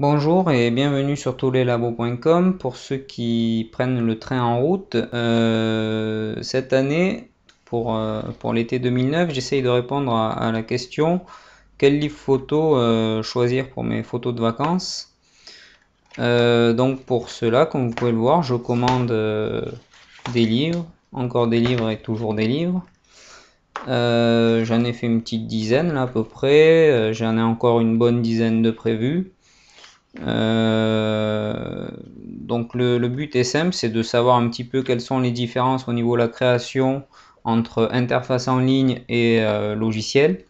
Bonjour et bienvenue sur tourleslabos.com. Pour ceux qui prennent le train en route, cette année, pour l'été 2009, j'essaye de répondre à la question quel livre photo choisir pour mes photos de vacances. Donc pour cela, comme vous pouvez le voir, je commande des livres, encore des livres et toujours des livres. J'en ai fait une petite dizaine là à peu près, j'en ai encore une bonne dizaine de prévus. Donc le but est simple, c'est de savoir un petit peu quelles sont les différences au niveau de la création entre interface en ligne et logiciel.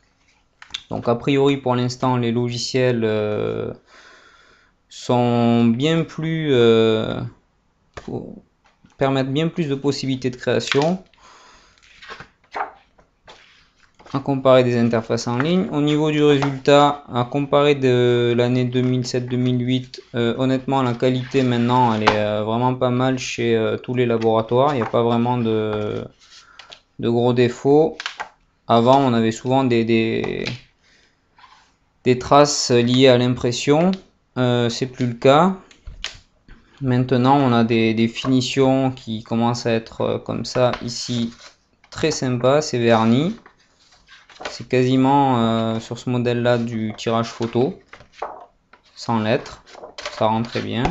Donc a priori pour l'instant les logiciels sont bien plus permettent bien plus de possibilités de création à comparer des interfaces en ligne. Au niveau du résultat, à comparer de l'année 2007-2008, honnêtement la qualité maintenant elle est vraiment pas mal chez tous les laboratoires, il n'y a pas vraiment de gros défauts. Avant on avait souvent des traces liées à l'impression, c'est plus le cas. Maintenant on a des finitions qui commencent à être comme ça ici, très sympa, c'est verni. C'est quasiment sur ce modèle là du tirage photo, sans lettres, ça rend très bien.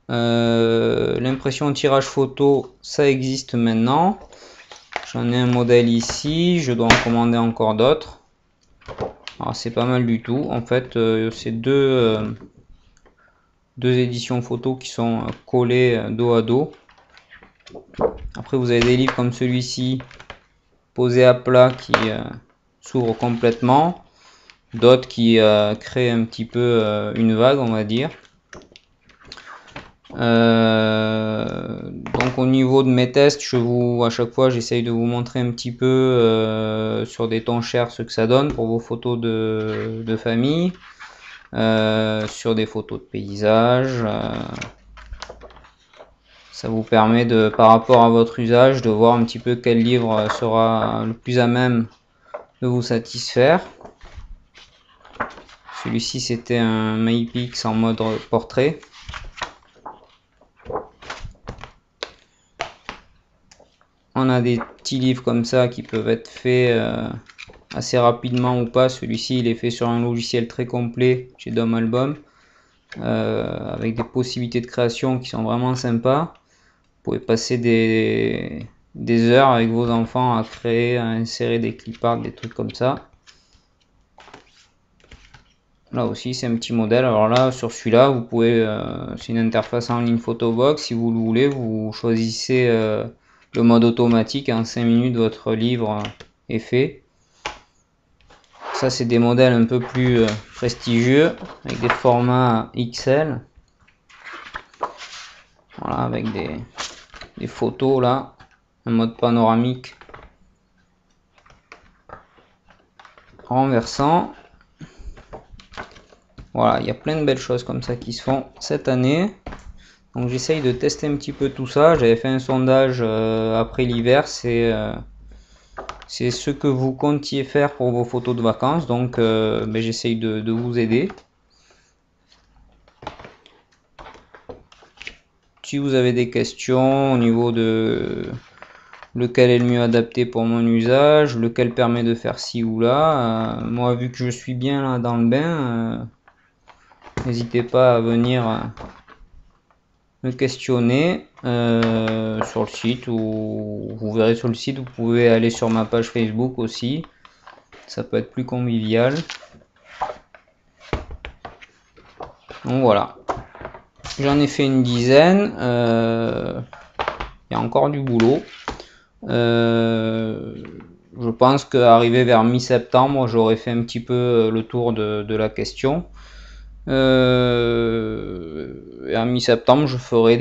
L'impression tirage photo, ça existe maintenant. J'en ai un modèle ici, je dois en commander encore d'autres. Alors c'est pas mal du tout. En fait, c'est deux éditions photo qui sont collées dos à dos. Après vous avez des livres comme celui-ci, posé à plat, qui s'ouvre complètement. D'autres qui créent un petit peu une vague, on va dire. Donc au niveau de mes tests, à chaque fois j'essaye de vous montrer un petit peu sur des tons chers ce que ça donne pour vos photos de famille, sur des photos de paysage. Ça vous permet de, par rapport à votre usage, de voir un petit peu quel livre sera le plus à même de vous satisfaire. Celui-ci c'était un Mypix en mode portrait. On a des petits livres comme ça qui peuvent être faits assez rapidement ou pas. Celui-ci il est fait sur un logiciel très complet chez Dom Album, avec des possibilités de création qui sont vraiment sympas. Vous pouvez passer des heures avec vos enfants à créer, à insérer des cliparts, des trucs comme ça. Là aussi c'est un petit modèle. Alors là sur celui-là vous pouvez, c'est une interface en ligne Photobox. Si vous le voulez, vous choisissez le mode automatique. En 5 minutes votre livre est fait. Ça c'est des modèles un peu plus prestigieux avec des formats XL. Voilà, avec des photos là, un mode panoramique renversant. Voilà, il y a plein de belles choses comme ça qui se font cette année. Donc j'essaye de tester un petit peu tout ça. J'avais fait un sondage après l'hiver, c'est ce que vous comptiez faire pour vos photos de vacances. Donc j'essaye de vous aider. Si vous avez des questions au niveau de lequel est le mieux adapté pour mon usage, lequel permet de faire ci ou là, moi vu que je suis bien là dans le bain, n'hésitez pas à venir me questionner sur le site, ou vous verrez sur le site, vous pouvez aller sur ma page Facebook aussi, ça peut être plus convivial. Donc voilà, j'en ai fait une dizaine, il y a encore du boulot. Je pense qu'arrivé vers mi-septembre, j'aurai fait un petit peu le tour de la question. Et à mi-septembre, je ferai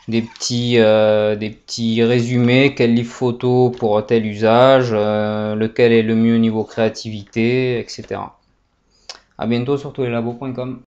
des petits résumés, quel livre photo pour tel usage, lequel est le mieux niveau créativité, etc. A bientôt sur tourleslabos.com.